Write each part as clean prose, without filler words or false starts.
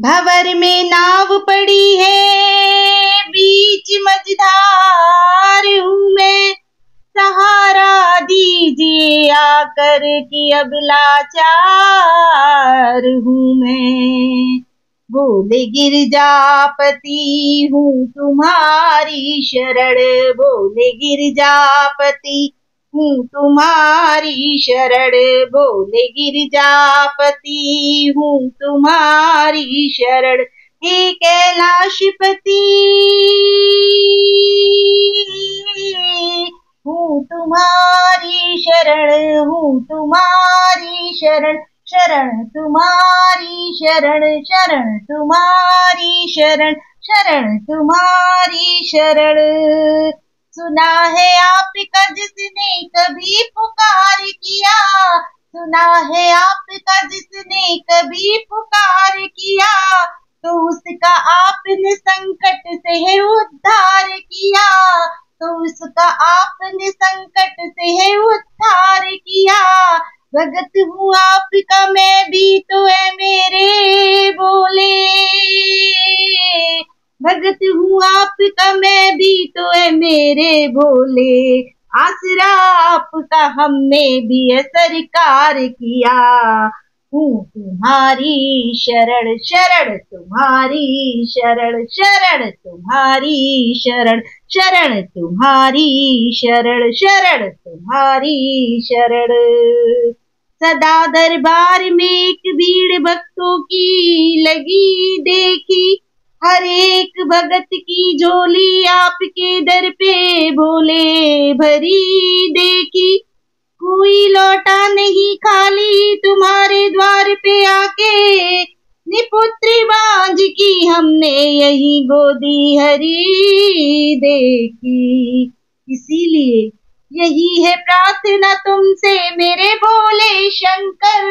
भंवर में नाव पड़ी है, बीच मझधार हूँ मैं। सहारा दीजिए आकर कि अब लाचार हूँ मैं। बोले गिरजापति हूँ तुम्हारी शरण, बोले गिरजापति हूँ तुम्हारी शरण, बोले गिरजापति हूँ तुम्हारी शरण। हे कैलाशपति हूँ तुम्हारी शरण, हूँ तुम्हारी शरण, शरण तुम्हारी शरण, शरण तुम्हारी शरण, शरण तुम्हारी शरण। सुना है आपका जिसने कभी पुकार किया, सुना है आपका जिसने कभी पुकार किया, तो उसका आपने संकट से है उद्धार किया, तो उसका आपने संकट से है उद्धार किया। भगत हूँ आपका मैं भी तो है मेरे बोले, भगत हूँ आपका मैं भी तो है मेरे भोले। आसरा आपका हमने भी है सरकार किया, हूँ तुम्हारी शरण, शरण तुम्हारी शरण, शरण तुम्हारी शरण, शरण तुम्हारी शरण, शरण तुम्हारी शरण। सदा दरबार में एक भीड़ भक्तों की लगी देखी, हर एक भगत की झोली आपके दर पे भोले भरी देखी। कोई लौटा नहीं खाली तुम्हारे द्वार पे आके, निपुत्री बांझ की हमने यही गोदी हरी देखी। इसीलिए यही है प्रार्थना तुमसे मेरे भोले शंकर,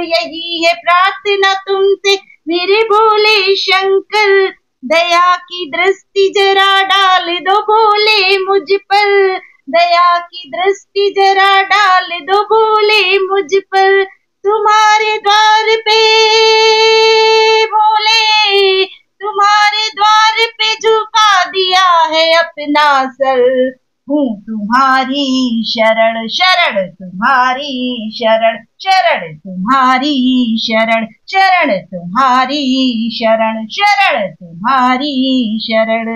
यही है प्रार्थना तुमसे मेरे भोले शंकर। दया की दृष्टि जरा डाल दो भोले मुझ पर, दया की दृष्टि जरा डाल दो भोले मुझ पर। तुम्हारे द्वार पे भोले, तुम्हारे द्वार पे झुका दिया है अपना सर, हूँ तुम्हारी शरण, शरण तुम्हारी शरण, शरण तुम्हारी शरण, शरण तुम्हारी शरण, शरण तुम्हारी शरण।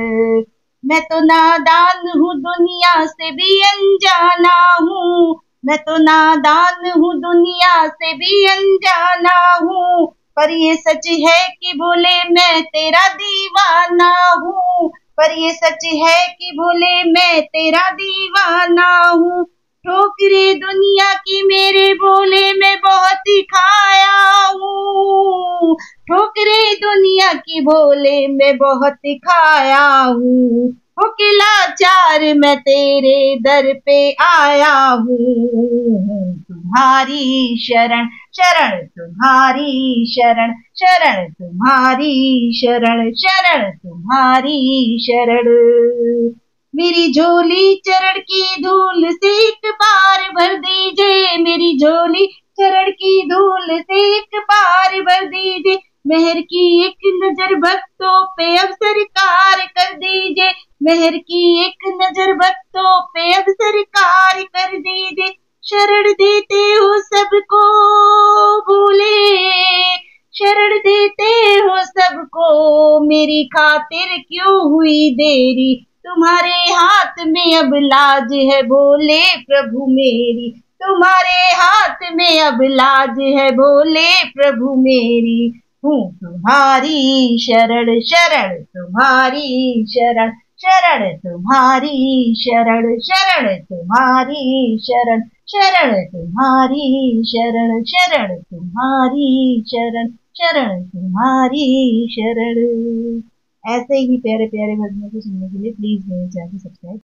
मैं तो नादान हूँ दुनिया से भी अनजाना हूँ, मैं तो नादान हूँ दुनिया से भी अनजाना हूँ, पर ये सच है कि भोले मैं तेरा दीवाना हूँ, पर ये सच है कि भोले मैं तेरा दीवाना हूँ। ठोकरे दुनिया की मेरे भोले मैं बहुत ही खाया हूँ, ठोकरे दुनिया की भोले मैं बहुत ही खाया हूँ। होके लाचार मैं तेरे दर पे आया हूँ, तुम्हारी शरण, शरण तुम्हारी शरण, शरण तुम्हारी शरण, शरण तुम्हारी शरण। मेरी झोली चरण की धूल से एक बार भर दीजिए, मेरी झोली चरण की धूल से एक बार भर दीजिए। मेहर की एक नजर भक्तों पे अब सरकार कर दीजिए, मेहर की एक नजर भक्तों पे अब सरकार कर दीजिए। शरण देते हो सबको भोले, शरण देते हो सबको, मेरी खातिर क्यों हुई देरी। तुम्हारे हाथ में अब लाज है भोले प्रभु मेरी, तुम्हारे हाथ में अब लाज है भोले प्रभु मेरी। हूँ तुम्हारी शरण, शरण तुम्हारी शरण, शरण तुम्हारी शरण, शरण तुम्हारी शरण, शरण तुम्हारी शरण, शरण तुम्हारी शरण, शरण तुम्हारी शरण। ऐसे ही प्यारे प्यारे भजनों को सुनने के लिए प्लीज मेरे चैनल को सब्सक्राइब